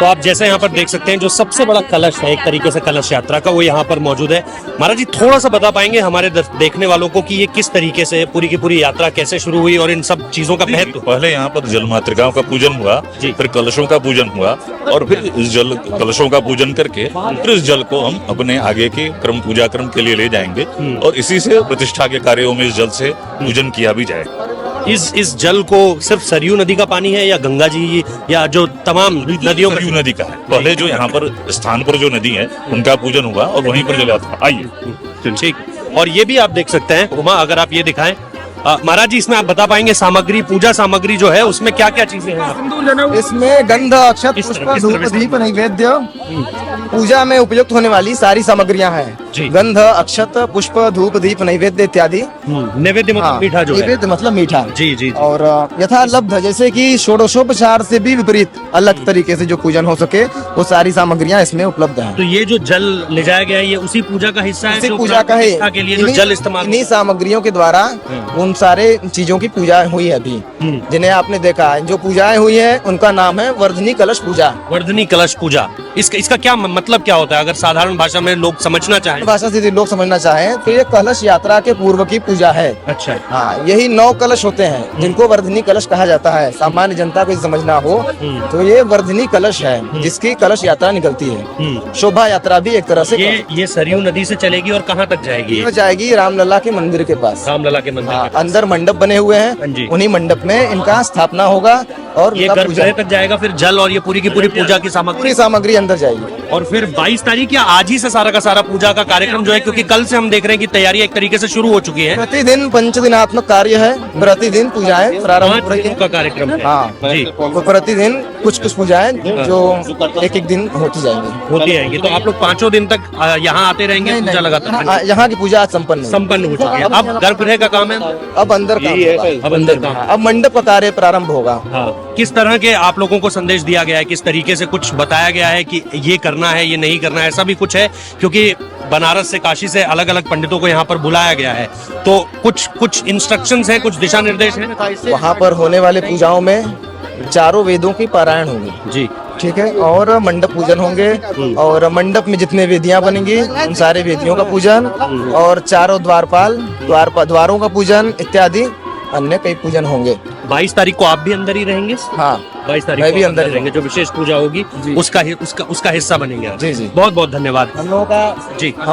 तो आप जैसे यहाँ पर देख सकते हैं जो सबसे बड़ा कलश है एक तरीके से कलश यात्रा का, वो यहाँ पर मौजूद है। महाराज जी थोड़ा सा बता पाएंगे हमारे देखने वालों को कि ये किस तरीके से पूरी की पूरी यात्रा कैसे शुरू हुई और इन सब चीजों का महत्व? पहले यहाँ पर जल मातृकाओं का पूजन हुआ, फिर कलशों का पूजन हुआ, और फिर इस जल कलशों का पूजन करके फिर इस जल को हम अपने आगे के क्रम पूजा क्रम के लिए ले जाएंगे और इसी से प्रतिष्ठा के कार्यों में इस जल से पूजन किया भी जाएगा। इस जल को सिर्फ सरयू नदी का पानी है या गंगा जी या जो तमाम नदियों सरयू नदी का है? पहले जो यहाँ पर स्थान पर जो नदी है उनका पूजन हुआ और वहीं पर जल आता। आइए। ठीक। और ये भी आप देख सकते हैं उमा, अगर आप ये दिखाएं महाराज जी, इसमें आप बता पाएंगे सामग्री, पूजा सामग्री जो है उसमें क्या क्या चीजें हैं? इसमें गंध, अक्षत, पुष्प, धूप, दीप, नैवेद्य, पूजा में उपयुक्त होने वाली सारी सामग्रियां हैं। गंध, अक्षत, पुष्प, धूप, दीप, नैवेद्य इत्यादि। नैवेद्य मतलब मीठा जो है। नैवेद्य मतलब मीठा। जी। और यथालब्ध, जैसे कि षोडशोपचार से भी विपरीत अलग तरीके से जो पूजन हो सके वो सारी सामग्रियां इसमें उपलब्ध हैं। तो ये जो जल ले जाया गया है ये उसी पूजा का हिस्सा है? उसी पूजा का है। के लिए जो जल इस्तेमाल, इन्हीं सामग्रियों के द्वारा उन सारे चीजों की पूजा हुई है अभी, जिन्हें आपने देखा है। जो पूजाएं हुई है उनका नाम है वर्धनी कलश पूजा। वर्धनी कलश पूजा, इसका क्या मतलब क्या होता है अगर साधारण भाषा में लोग समझना चाहें? भाषा से लोग समझना चाहें तो ये कलश यात्रा के पूर्व की पूजा है। अच्छा। हाँ, यही 9 कलश होते हैं जिनको वर्धनी कलश कहा जाता है। सामान्य जनता को समझना हो तो ये वर्धनी कलश है जिसकी कलश यात्रा निकलती है। शोभा यात्रा भी एक तरह से ये सरयू नदी से चलेगी और कहाँ तक जाएगी? जाएगी रामलला के मंदिर के पास। रामलला के मंदिर अंदर मंडप बने हुए हैं, उन्हीं मंडप में इनका स्थापना होगा और ये गर्भगृह तक जाएगा। फिर जल और ये पूरी की पूरी पूजा की सामग्री अंदर जाएगी। और फिर 22 तारीख या आज ही से सारा का सारा पूजा का कार्यक्रम जो है, क्योंकि कल से हम देख रहे हैं कि तैयारी एक तरीके से शुरू हो चुकी है। प्रतिदिन पंचदिनात्मक कार्य है, प्रतिदिन पूजाएं प्रारंभ हो रही है। का कार्यक्रम है। हाँ जी, तो प्रतिदिन कुछ पूजाएं जो एक दिन होती जाएंगी। तो आप लोग 5 दिन तक यहाँ आते रहेंगे पूजा लगातार? यहाँ की पूजा संपन्न हो चुकी है। अब गर्भगृह का काम है, अब अंदर काम, अब मंडप का कार्य प्रारंभ होगा। किस तरह के आप लोगों को संदेश दिया गया है, किस तरीके से कुछ बताया गया है कि ये करना है ये नहीं करना है, ऐसा भी कुछ है? क्योंकि बनारस से काशी से अलग अलग पंडितों को यहाँ पर बुलाया गया है, तो कुछ इंस्ट्रक्शंस हैं, कुछ दिशा निर्देश हैं? वहाँ पर होने वाले पूजाओं में चारों वेदों की पारायण होगी जी, ठीक है, और मंडप पूजन होंगे और मंडप में जितने वेदियां बनेंगी उन सारे वेदियों का पूजन और चारों द्वारों का पूजन इत्यादि अन्य कई पूजन होंगे। 22 तारीख को आप भी अंदर ही रहेंगे? हाँ, 22 तारीख मैं भी अंदर रहेंगे। जो विशेष पूजा होगी उसका हिस्सा बनेंगे। जी। बहुत बहुत धन्यवाद। हम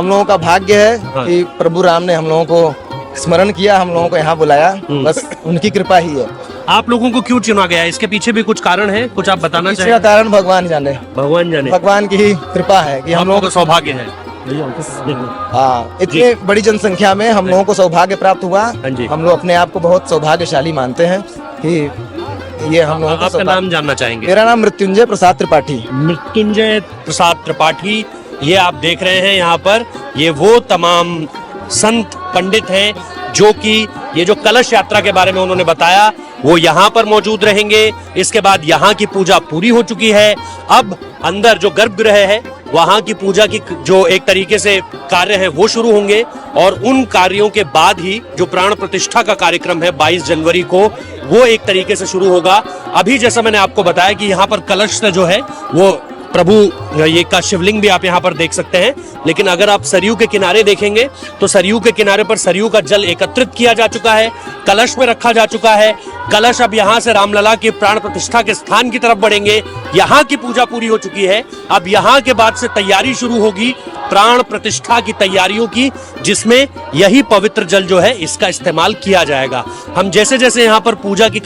लोगों का भाग्य है कि प्रभु राम ने हम लोगों को स्मरण किया, हम लोगों को यहाँ बुलाया, बस उनकी कृपा ही है। आप लोगों को क्यों चुना गया? इसके पीछे भी कुछ कारण है, कुछ आप बताना चाहिए? इसका कारण भगवान जाने, भगवान की ही कृपा है कि हम लोगों को सौभाग्य है। हाँ, इतनी बड़ी जनसंख्या में हम लोगों को सौभाग्य प्राप्त हुआ। हम लोग अपने आप को बहुत सौभाग्यशाली मानते हैं कि ये हम लोगों को। आपका नाम जानना चाहेंगे? मेरा नाम मृत्युंजय प्रसाद त्रिपाठी। मृत्युंजय प्रसाद त्रिपाठी, ये आप देख रहे हैं यहाँ पर, ये वो तमाम संत पंडित हैं जो कि ये जो कलश यात्रा के बारे में उन्होंने बताया वो यहाँ पर मौजूद रहेंगे। इसके बाद यहाँ की पूजा पूरी हो चुकी है, अब अंदर जो गर्भगृह है वहाँ की पूजा की जो एक तरीके से कार्य है वो शुरू होंगे और उन कार्यों के बाद ही जो प्राण प्रतिष्ठा का कार्यक्रम है 22 जनवरी को वो एक तरीके से शुरू होगा। अभी जैसा मैंने आपको बताया कि यहाँ पर कलश से जो है वो प्रभु ये का शिवलिंग भी आप यहाँ पर देख सकते हैं, लेकिन अगर आप सरयू के किनारे देखेंगे तो सरयू के किनारे पर सरयू का जल एकत्रित किया जा चुका है, कलश में रखा जा चुका है। कलश अब यहाँ से रामलला की प्राण प्रतिष्ठा के स्थान की तरफ बढ़ेंगे। यहाँ की पूजा पूरी हो चुकी है, अब यहाँ के बाद से तैयारी शुरू होगी प्राण प्रतिष्ठा की तैयारियों की, जिसमें यही पवित्र जल जो है इसका इस्तेमाल किया जाएगा। हम जैसे जैसे यहाँ पर पूजा की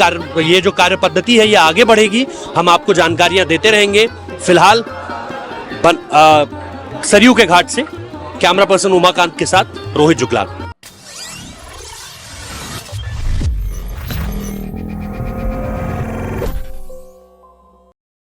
ये जो कार्य पद्धति है ये आगे बढ़ेगी, हम आपको जानकारियां देते रहेंगे। फिलहाल सरयू के घाट से कैमरा पर्सन उमाकांत के साथ रोहित जुगलाल।